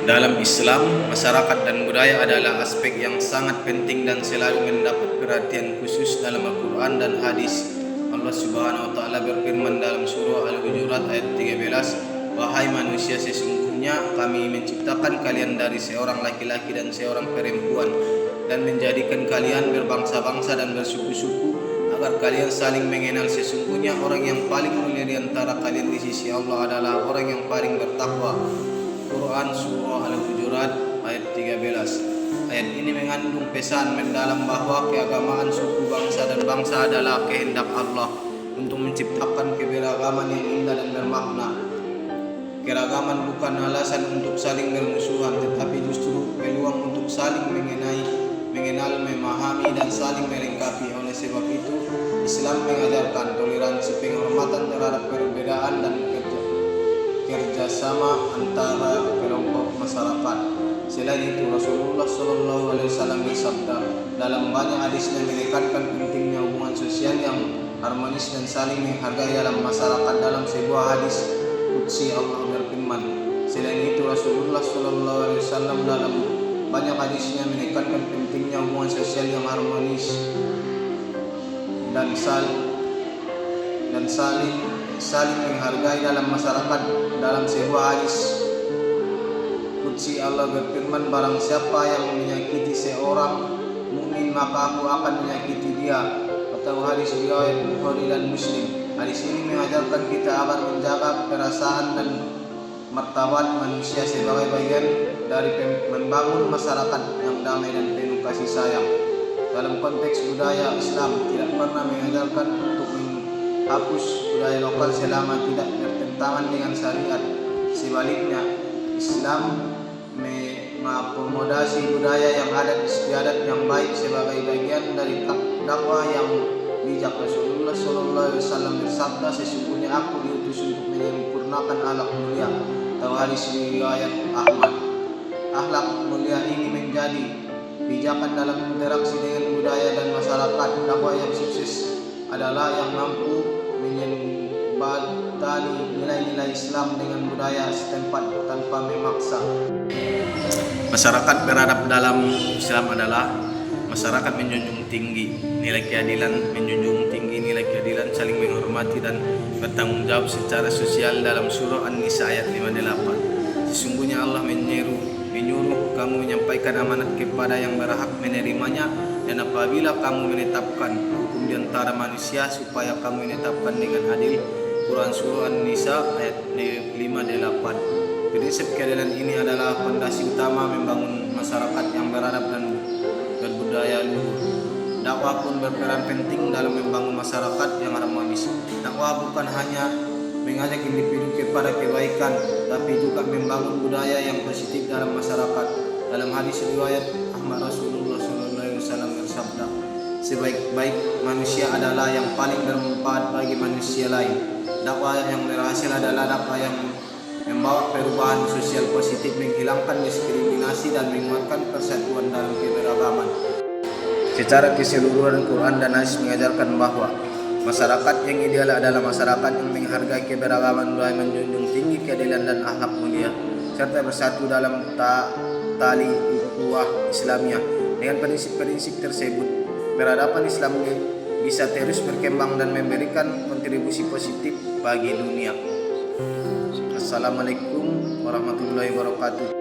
Dalam Islam, masyarakat dan budaya adalah aspek yang sangat penting dan selalu mendapat perhatian khusus dalam Al-Quran dan hadis. Allah Subhanahu wa taala berfirman dalam surah Al-Hujurat ayat 13, "Wahai manusia, sesungguhnya kami menciptakan kalian dari seorang laki-laki dan seorang perempuan dan menjadikan kalian berbangsa-bangsa dan bersuku-suku agar kalian saling mengenal. Sesungguhnya orang yang paling mulia di antara kalian di sisi Allah adalah orang yang paling bertakwa." Quran Surah Al-Hujurat ayat 13. Ayat ini mengandung pesan mendalam bahwa keagamaan suku, bangsa, dan bangsa adalah kehendak Allah untuk menciptakan keberagaman yang indah dan bermakna. Keragaman bukan alasan untuk saling bermusuhan, tetapi justru peluang untuk saling mengenal, memahami, dan saling melengkapi. Oleh sebab itu, Islam mengajarkan toleransi, penghormatan terhadap perbedaan, dan kerjasama antara kelompok masyarakat. Selain itu, Rasulullah SAW bersabda dalam banyak hadisnya menekankan pentingnya hubungan sosial yang harmonis dan saling menghargai dalam masyarakat. Dalam sebuah hadis qudsi Allah berfirman. Selain itu, Rasulullah SAW dalam banyak hadisnya menekankan pentingnya hubungan sosial yang harmonis dan saling menghargai dalam masyarakat. Dalam sebuah hadis qudsi Allah berfirman, barang siapa yang menyakiti seorang mukmin maka aku akan menyakiti dia. Atau hadis riwayat Bukhari dan Muslim. Hadis ini mengajarkan kita agar menjaga perasaan dan martabat manusia sebagai bagian dari membangun masyarakat yang damai dan penuh kasih sayang. Dalam konteks budaya, Islam tidak pernah mengajarkan untuk menghapus budaya lokal selama tidak bertentangan dengan syariat. Sebaliknya, Islam mengakomodasi budaya yang adat istiadat yang baik sebagai bagian dari dakwah yang bijak. Rasulullah SAW bersabda, sesungguhnya aku diutus untuk menyempurnakan akhlak mulia. Atau hadis riwayat Ahmad. Akhlak mulia ini menjadi pijakan dalam interaksi dengan budaya dan masyarakat. Dakwah yang sukses adalah yang mampu menjembatani nilai-nilai Islam dengan budaya setempat tanpa memaksa. Masyarakat beradab dalam Islam adalah masyarakat menjunjung tinggi nilai keadilan, saling menghormati dan bertanggung jawab secara sosial. Dalam surah An-Nisa ayat 58, sesungguhnya Allah menyuruh kamu menyampaikan amanat kepada yang berhak menerimanya, dan apabila kamu menetapkan hukum di antara manusia, supaya kamu menetapkan dengan adil. Quran Surah An-Nisa ayat 58. Prinsip keadilan ini adalah fondasi utama membangun masyarakat yang beradab dan berbudaya luhur. Dakwah pun berperan penting dalam membangun masyarakat yang harmonis. Dakwah bukan hanya mengajak individu kepada kebaikan, tapi juga membangun budaya yang positif dalam masyarakat. Dalam hadis riwayat Ahmad, Rasulullah SAW bersabda, sebaik-baik manusia adalah yang paling bermanfaat bagi manusia lain. Dakwah yang berhasil adalah dakwah yang membawa perubahan sosial positif, menghilangkan diskriminasi, dan menguatkan persatuan dalam keberagaman. Secara keseluruhan, Quran dan hadis mengajarkan bahwa masyarakat yang ideal adalah masyarakat yang menghargai keberagaman budaya, menjunjung tinggi keadilan dan akhlak mulia, serta bersatu dalam tali ukhuwah Islamiyah. Dengan prinsip-prinsip tersebut, peradaban Islam bisa terus berkembang dan memberikan kontribusi positif bagi dunia. Assalamualaikum warahmatullahi wabarakatuh.